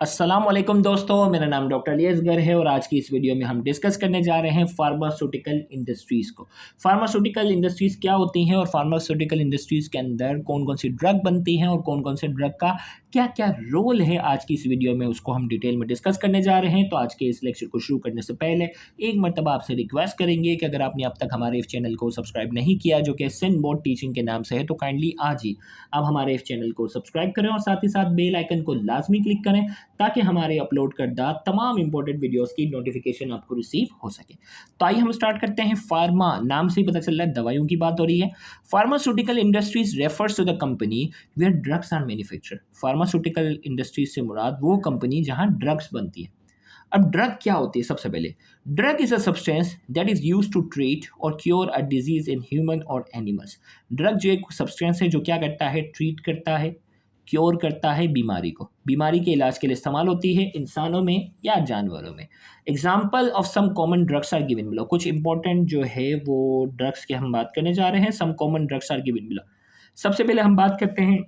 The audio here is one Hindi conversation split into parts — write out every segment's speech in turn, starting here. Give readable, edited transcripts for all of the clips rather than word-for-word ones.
अस्सलाम वालेकुम दोस्तों, मेरा नाम डॉक्टर अली असगर है और आज की इस वीडियो में हम डिस्कस करने जा रहे हैं फार्मास्यूटिकल इंडस्ट्रीज़ को। फार्मास्यूटिकल इंडस्ट्रीज़ क्या होती हैं और फार्मास्यूटिकल इंडस्ट्रीज़ के अंदर कौन-कौन सी ड्रग बनती हैं और कौन-कौन से ड्रग का क्या-क्या रोल है, आज की इस वीडियो में उसको हम डिटेल में डिस्कस करने जा रहे हैं। तो आज के इस लेक्चर को शुरू करने से पहले एक मर्तबा आपसे रिक्वेस्ट करेंगे कि अगर आपने अब तक हमारे इस चैनल को सब्सक्राइब नहीं किया, जो कि सिंध बोर्ड टीचिंग के नाम से है, तो काइंडली आज ही आप हमारे इस चैनल को सब्सक्राइब करें और साथ ही साथ बेल आइकन को लाजमी क्लिक करें ताकि हमारे अपलोड करदा तमाम इंपॉर्टेंट वीडियोस की नोटिफिकेशन आपको रिसीव हो सके। तो आइए हम स्टार्ट करते हैं। फार्मा नाम से ही पता चल रहा है दवाइयों की बात हो रही है। Pharmaceutical industries refers to the company where drugs are manufactured. Pharmaceutical industries से मुराद वो कंपनी जहां ड्रग्स बनती है। अब ड्रग क्या होती है? सबसे पहले drug is a substance that is used to treat और cure a disease in human और एनिमल्स। ड्रग जो एक सब्सटेंस है जो क्या करता है? ट्रीट करता है, क्योर करता है बीमारी को, बीमारी के इलाज के लिए इस्तेमाल होती है इंसानों में या जानवरों में। Example of some common drugs are given below. कुछ इंपॉर्टेंट जो है वो ड्रग्स के हम बात करने जा रहे हैं। Some common drugs are given below. सबसे पहले हम बात करते हैं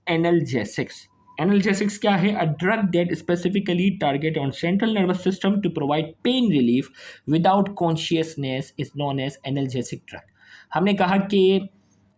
एनाल्जेसिक्स। एनाल्जेसिक्स क्या है? A drug that specifically target on central nervous system to provide pain relief without consciousness is known as analgesic drug. हमने कहा कि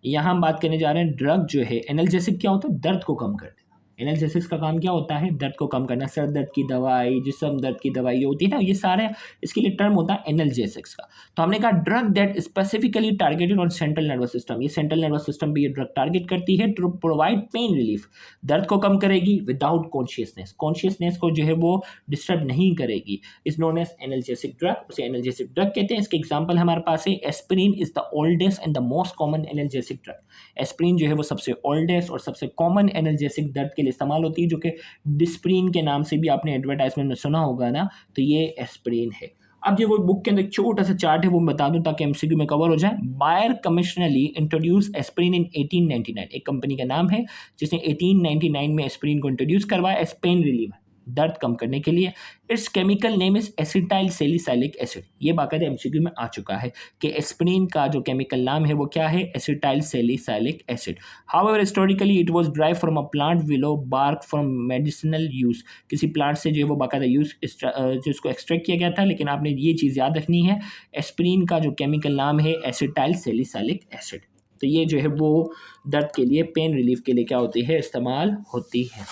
यहाँ हम बात करने जा रहे हैं ड्रग जो है एनाल्जेसिक क्या होता है? दर्द को कम कर देना। एनाल्जेसिक्स का काम क्या होता है? दर्द को कम करना। सर दर्द की दवाई, जिस्म दर्द की दवाई होती है ना, ये सारे इसके लिए टर्म होता है एनाल्जेसिक्स का। तो हमने कहा drug that specifically targeted on central nervous system. ये सेंट्रल नर्वस सिस्टम भी ये ड्रग टारगेट करती है टू प्रोवाइड पेन रिलीफ। दर्द को कम करेगी विदाउट कॉन्शियसनेस, कॉन्शियसनेस को जो है वो डिस्टर्ब नहीं करेगी। Is known as analgesic drug. उसे एनाल्जेसिक ड्रग कहते हैं। इसके एग्जाम्पल हमारे पास है aspirin is the oldest and the most common analgesic drug. Aspirin जो है वो सबसे ओल्डेस्ट और सबसे कॉमन एनाल्जेसिक दर्द के लिए इस्तेमाल होती है, जो कि डिस्प्रिन के नाम से भी आपने एडवर्टाइजमेंट में सुना होगा ना, तो ये एस्पिरिन है। अब जो वो बुक के अंदर एक छोटा सा चार्ट है वो मैं बता दूं ताकि एमसीक्यू में कवर हो जाए। बायर कमिश्नरली इंट्रोड्यूस एस्पिरिन इन 1899। एक कंपनी का नाम है जिसने 1899 में एस्पिरिन को इंट्रोड्यूस करवाया एज पेन रिलीवर, दर्द कम करने के लिए। It's chemical name is acetyl salicylic acid. ये बाकायदा एमसीक्यू में आ चुका है कि एस्पिरिन का जो केमिकल नाम है वो क्या है? Acetyl salicylic acid. However historically it was drive from a plant willow bark from medicinal use. किसी प्लांट से जो है वो बाकायदा यूज जिसको एक्सट्रैक्ट किया गया था। लेकिन आपने ये चीज़ याद रखनी है, एस्पिरिन का जो केमिकल नाम है एसिटाइल सैलिसाइलिक एसिड। तो ये जो है वो दर्द के लिए, पेन रिलीफ के लिए क्या होती है? इस्तेमाल होती है।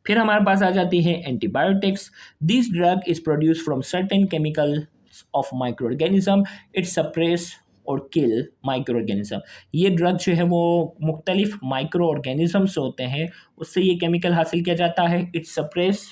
फिर हमारे पास आ जाती है antibiotics. This drug is produce from certain chemicals of micro organism. It suppress और किल माइक्रो ऑर्गेनिज्म। ये ड्रग जो है वो मुख्तलिफ माइक्रो ऑर्गेनिज्म होते हैं, उससे ये केमिकल हासिल किया जाता है। इट सप्रेस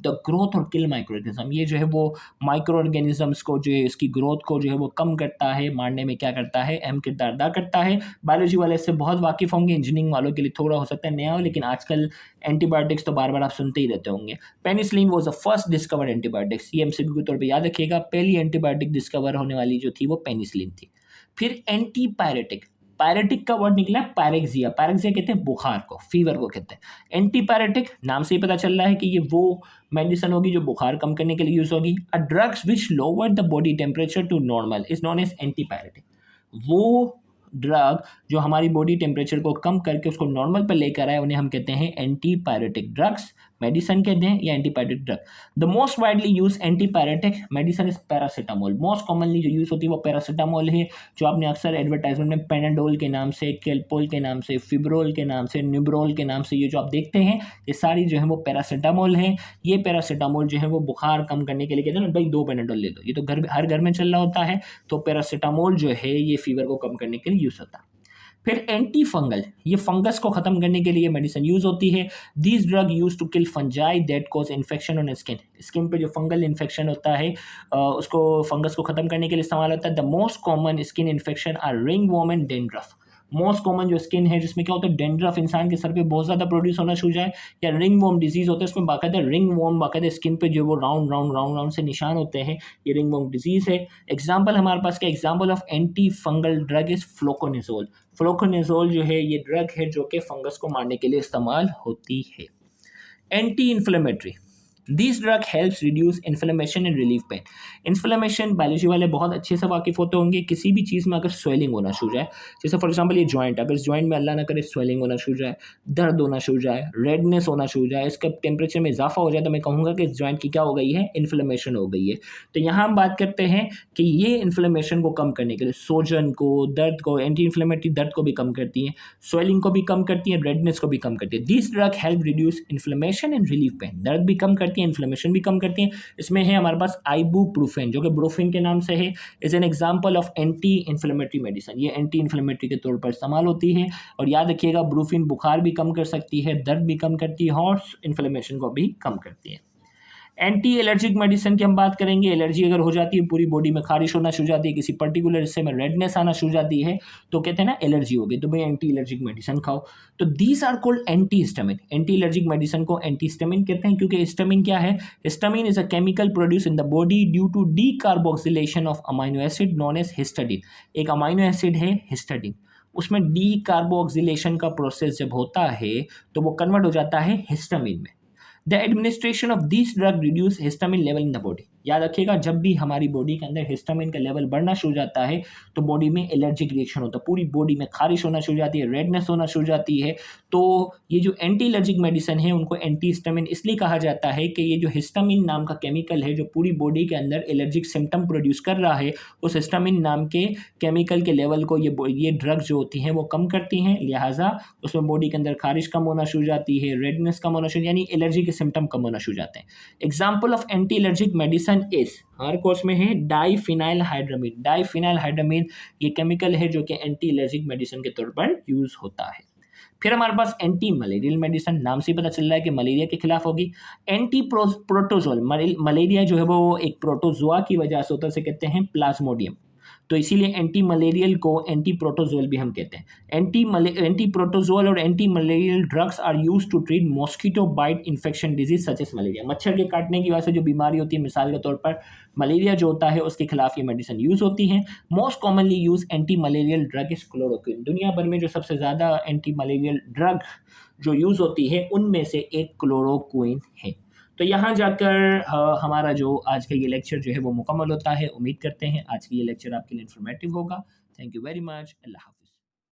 द ग्रोथ और किल माइक्रो ऑर्गेनिज्म। ये जो है वो माइक्रो ऑर्गेनिजम्स को जो है इसकी ग्रोथ को जो है वो कम करता है, मारने में क्या करता है? अहम किरदार अदा करता है। बायोलॉजी वाले इससे बहुत वाकिफ़ होंगे, इंजीनियरिंग वालों के लिए थोड़ा हो सकता है नया हो, लेकिन आजकल एंटीबायोटिक्स तो बार बार आप सुनते ही रहते होंगे। Penicillin was the first discovered antibiotics. ये एमसीक्यू के तौर पर याद रखिएगा, पहली एंटीबायोटिक डिस्कवर होने वाली जो थी वो पेनिसिलिन थी। फिर एंटीपायरेटिक। पायरेटिक का वर्ड निकला पैरेक्सिया। पैरेक्सिया कहते हैं बुखार को, फीवर को कहते हैं। एंटीपायरेटिक नाम से ही पता चल रहा है कि ये वो मेडिसिन होगी जो बुखार कम करने के लिए यूज होगी। A drugs which lower the body temperature to normal is known as antipyretic. वो ड्रग जो हमारी बॉडी टेम्परेचर को कम करके उसको नॉर्मल पर लेकर आए, उन्हें हम कहते हैं एंटीपायरेटिक ड्रग्स। मेडिसिन कहते हैं या antipyretic drug. The most widely use antipyretic medicine is paracetamol. Most commonly जो यूज होती है वो पैरासीटामोल है, जो आपने अक्सर एडवर्टाइजमेंट में पेनाडोल के नाम से, केल्पोल के नाम से, फिब्रोल के नाम से, न्यूब्रोल के नाम से ये जो आप देखते हैं, ये सारी जो है वो पैरासीटामोल है। ये पैरासीटामोल जो है वो बुखार कम करने के लिए कहते हैं ना, भाई 2 पेनाडोल ले लो, ये तो हर घर में चल रहा होता है। तो पैरासीटामोल जो है ये फीवर को कम करने के लिए यूज होता है। फिर एंटी फंगल, ये फंगस को खत्म करने के लिए मेडिसिन यूज होती है। This drug use to kill fungi that cause infection on skin. Skin पे जो फंगल इन्फेक्शन होता है उसको, फंगस को खत्म करने के लिए इस्तेमाल होता है। The most common skin infection are ringworm and dandruff. Most common जो स्किन है जिसमें क्या होता है? डेंड्रफ, इंसान के सर पे बहुत ज़्यादा प्रोड्यूस होना शुरू जाए, या रिंग वॉर्म डिजीज होता है, उसमें बाकायदा रिंग वॉर्म, बाकायदा स्किन पे जो वो राउंड राउंड राउंड राउंड से निशान होते हैं, ये रिंग वॉर्म डिजीज है। एग्जाम्पल हमारे पास क्या? Example of anti fungal drug is fluconazole. Fluconazole जो है ये ड्रग है जो कि फंगस को मारने के लिए इस्तेमाल होती है। Anti inflammatory, this drug helps reduce inflammation and relief pen. Inflammation biology वाले बहुत अच्छे से वाकिफ होते होंगे। किसी भी चीज़ में अगर स्वेलिंग होना शुरू जाए, जैसे फॉर एग्जांपल ये जॉइंट, अगर इस जॉइंट में अल्लाह ना करे स्वेलिंग होना शुरू जाए, दर्द होना शुरू जाए, रेडनेस होना शुरू जाए, इसका टेम्परेचर में इजाफा हो जाए, तो मैं कहूँगा कि इस जॉइंट की क्या हो गई है, इन्फ्लेमेशन हो गई है। तो यहाँ हम बात करते हैं कि ये इन्फ्लेमेशन को कम करने के लिए, सोजन को, दर्द को, एंटी इन्फ्लेमेटरी दर्द को भी कम करती हैं, स्वेलिंग को भी कम करती हैं, रेडनेस को भी कम करती है। This drug help reduce inflammation and relief pen. दर्द भी कम करती है, इन्फ्लेमेशन भी कम करती हैं। इसमें है हमारे पास आइबुप्रोफेन, जो कि ब्रोफिन के नाम से है, is an example of anti inflammatory medicine. ये एंटी इन्फ्लेमेटरी के तौर पर इस्तेमाल होती है। और याद रखिएगा, ब्रोफिन बुखार भी कम कर सकती है, दर्द भी कम करती है, और इन्फ्लेमेशन को भी कम करती है। एंटी एलर्जिक मेडिसिन की हम बात करेंगे। एलर्जी अगर हो जाती है, पूरी बॉडी में खारिश होना शुरू जाती है, किसी पर्टिकुलर हिस्से में रेडनेस आना शुरू जाती है, तो कहते हैं ना एलर्जी हो गई, तो भाई एंटी एलर्जिक मेडिसिन खाओ। तो these are called anti histamine. Anti allergic medicine को एंटी हिस्टामिन कहते हैं, क्योंकि हिस्टामिन क्या है, histamine is a chemical produce in the body due to decarboxylation of amino acid known as histidine. एक अमाइनो एसिड है हिस्टाडीन, उसमें डीकार्बोक्सिलेशन का प्रोसेस जब होता है तो वो कन्वर्ट हो जाता है हिस्टामिन में। The administration of this drug reduce histamine level in the body. याद रखिएगा, जब भी हमारी बॉडी के अंदर हिस्टामिन का लेवल बढ़ना शुरू जाता है तो बॉडी में एलर्जिक रिएक्शन होता है, पूरी बॉडी में खारिश होना शुरू जाती है, रेडनेस होना शुरू जाती है। तो ये जो एंटी एलर्जिक मेडिसिन है उनको एंटी हिस्टामिन इसलिए कहा जाता है कि ये जो हिस्टामिन नाम का केमिकल है, जो पूरी बॉडी के अंदर एलर्जिक सिम्टम प्रोड्यूस कर रहा है, उस हिस्टामिन नाम के केमिकल के लेवल को ये ड्रग जो होती हैं वो कम करती हैं। लिहाजा उसमें बॉडी के अंदर खारिश कम होना शुरू जाती है, रेडनेस कम होना शुरू, यानी एलर्जी के सिम्टम कम होना शुरू जाते हैं। Example of anti allergic medicine इस हमारे कोर्स में है डाइफिनाइल हाइड्रामीन। डाइफिनाइल हाइड्रामीन ये केमिकल है जो कि एंटी एलर्जिक मेडिसिन के तौर पर यूज होता है। फिर हमारे पास एंटी मलेरियल मेडिसिन, नाम से ही पता चल रहा है कि मलेरिया के खिलाफ होगी। एंटी प्रोटोजोल, मलेरिया जो है वो एक प्रोटोजोआ की वजह से होता है, उसे कहते हैं प्लाज्मोडियम, तो इसीलिए एंटी मलेरियल को एंटी प्रोटोजोल भी हम कहते हैं। एंटी प्रोटोजोल और anti malarial drugs are use to treat mosquito bite infection disease such as malaria. मच्छर के काटने की वजह से जो बीमारी होती है, मिसाल के तौर पर मलेरिया जो होता है, उसके खिलाफ ये मेडिसिन यूज होती हैं। Most commonly use anti malarial drug is chloroquine. दुनिया भर में जो सबसे ज़्यादा एंटी मलेरियल ड्रग जो यूज होती है उनमें से एक क्लोरोक्विन है। तो यहाँ जाकर हमारा जो आज का ये लेक्चर जो है वो मुकम्मल होता है। उम्मीद करते हैं आज की ये लेक्चर आपके लिए इन्फॉर्मेटिव होगा। Thank you very much. अल्लाह हाफ़िज़।